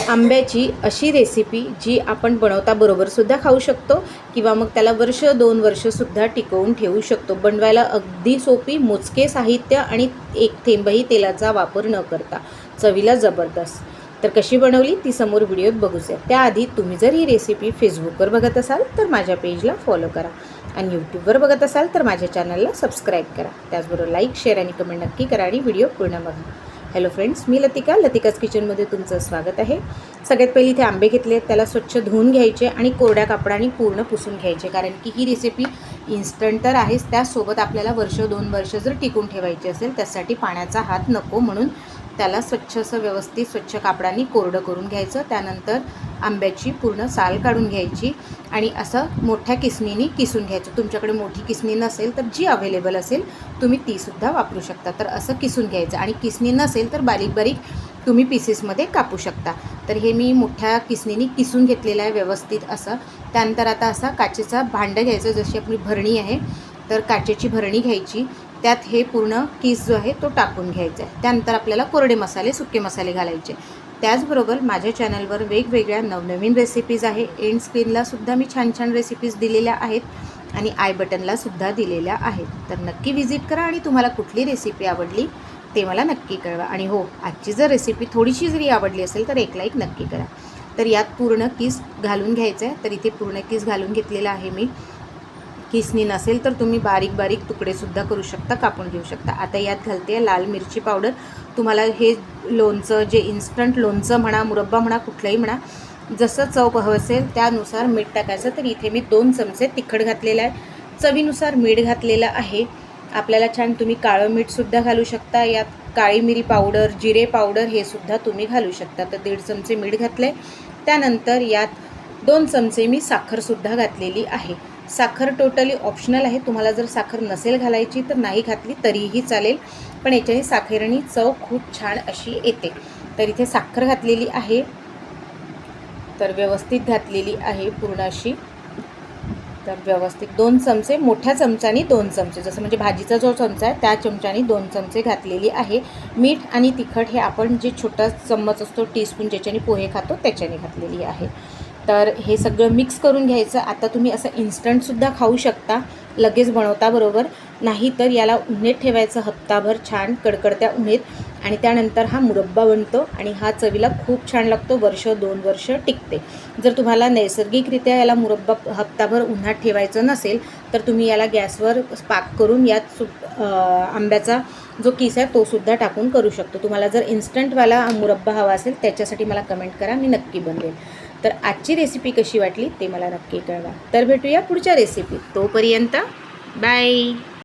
आंब्याची अशी रेसिपी जी आपण बनवता बरोबरसुद्धा खाऊ शकतो किंवा मग त्याला वर्ष 2 वर्षसुद्धा टिकवून ठेवू शकतो. बनवायला अगदी सोपी, मोजके साहित्य आणि एक थेंबही तेलाचा वापर न करता, चवीला जबरदस्त. तर कशी बनवली ती समोर व्हिडिओत बघूच या. त्याआधी तुम्ही जर ही रेसिपी फेसबुकवर बघत असाल तर माझ्या पेजला फॉलो करा आणि यूट्यूबवर बघत असाल तर माझ्या चॅनलला सबस्क्राईब करा. त्याचबरोबर लाईक, शेअर आणि कमेंट नक्की करा आणि व्हिडिओ पूर्ण बघा. हॅलो फ्रेंड्स, मी लतिकाज किचनमध्ये तुमचं स्वागत आहे. सगळ्यात पहिली इथे आंबे घेतले, त्याला स्वच्छ धुवून घ्यायचे आणि कोरड्या कापडाने पूर्ण पुसून घ्यायचे, कारण की ही रेसिपी इन्स्टंट तर आहेच, त्यासोबत आपल्याला वर्ष 2 वर्ष जर टिकून ठेवायची असेल त्यासाठी पाण्याचा हात नको, म्हणून त्याला स्वच्छ असं व्यवस्थित स्वच्छ कापडाने कोरडं करून घ्यायचं. त्यानंतर आंब्याची पूर्ण साल काढून घ्यायची आणि असं मोठ्या किसणीने किसून घ्यायचं. तुमच्याकडे मोठी किसणी नसेल तर जी अवेलेबल असेल तुम्ही तीसुद्धा वापरू शकता. तर असं किसून घ्यायचं आणि किसणी नसेल तर बारीक बारीक तुम्ही पीसेसमध्ये कापू शकता. तर हे मी मोठ्या किसणीने किसून घेतलेलं आहे व्यवस्थित असं. त्यानंतर आता असा काचेचा भांडं घ्यायचं, जशी आपली भरणी आहे तर काचेची भरणी घ्यायची, त्यात हे पूर्ण किस जो आहे तो टाकून घ्यायचा आहे. त्यानंतर आपल्याला कोरडे मसाले, सुके मसाले घालायचे. त्याचबरोबर माझ्या चॅनलवर वेगवेगळ्या नवनवीन रेसिपीज आहे. एंड स्क्रीनलासुद्धा मी छान छान रेसिपीज दिलेल्या आहेत आणि आय बटनलासुद्धा दिलेल्या आहेत. तर नक्की व्हिजिट करा आणि तुम्हाला कुठली रेसिपी आवडली ते मला नक्की कळवा. आणि हो, आजची जर रेसिपी थोडीशी जरी आवडली असेल तर एक लाईक नक्की करा. तर यात पूर्ण किस घालून घ्यायचं आहे. तर इथे पूर्ण किस घालून घेतलेला आहे मी. किसणी नसेल तर तुम्ही बारीक बारीक तुकडेसुद्धा करू शकता, कापून घेऊ शकता. आता यात घालते लाल मिरची पावडर. तुम्हाला हे लोणचं, जे इन्स्टंट लोणचं म्हणा, मुरब्बा म्हणा, कुठलंही म्हणा, जसं चव हवं असेल त्यानुसार मीठ टाकायचं. तर इथे मी 2 चमचे तिखट घातलेलं आहे, चवीनुसार मीठ घातलेलं आहे. आपल्याला छान तुम्ही काळं मीठसुद्धा घालू शकता. यात काळी मिरी पावडर, जिरे पावडर हे सुद्धा तुम्ही घालू शकता. तर 1.5 चमचे मीठ घातले. त्यानंतर यात 2 चमचे मी साखरसुद्धा घातलेली आहे. साखर टोटली ऑप्शनल आहे, तुम्हाला जर साखर नसेल घालायची तर नाही घातली तरीही चालेल, पण याच्याने साखरेने चव खूप छान अशी येते. तर इथे साखर घातलेली आहे, तर व्यवस्थित घातलेली आहे पूर्ण अशी. तर व्यवस्थित 2 चमचे, मोठ्या चमच्याने 2 चमचे, जसं म्हणजे भाजीचा जो चमचा आहे त्या चमच्याने 2 चमचे घातलेली आहे. मीठ आणि तिखट हे आपण जे छोटा चम्मच असतो, टीस्पून, ज्याच्याने पोहे खातो त्याच्याने घातलेली आहे. तर हे सगळं मिक्स करून घ्यायचं. आता तुम्ही असं इन्स्टंटसुद्धा खाऊ शकता लगेच बनवता बरोबर, नाही तर याला उन्हेत ठेवायचं हप्ताभर छान कडकडत्या उन्हेत, आणि त्यानंतर हा मुरब्बा बनतो आणि हा चवीला खूप छान लागतो, वर्ष 2 वर्ष टिकते. जर तुम्हाला नैसर्गिकरित्या याला मुरब्बा हप्ताभर उन्हात ठेवायचं नसेल तर तुम्ही याला गॅसवर पाक करून यात आंब्याचा जो किस आहे तो सुद्धा टाकून करू शकतो. तुम्हाला जर इन्स्टंटवाला मुरब्बा हवा असेल त्याच्यासाठी मला कमेंट करा, मी नक्की बनवेल. तर आजची रेसिपी कशी वाटली ते मला नक्की कळवा. तर भेटूया पुढच्या रेसिपीत. तोपर्यंत बाय.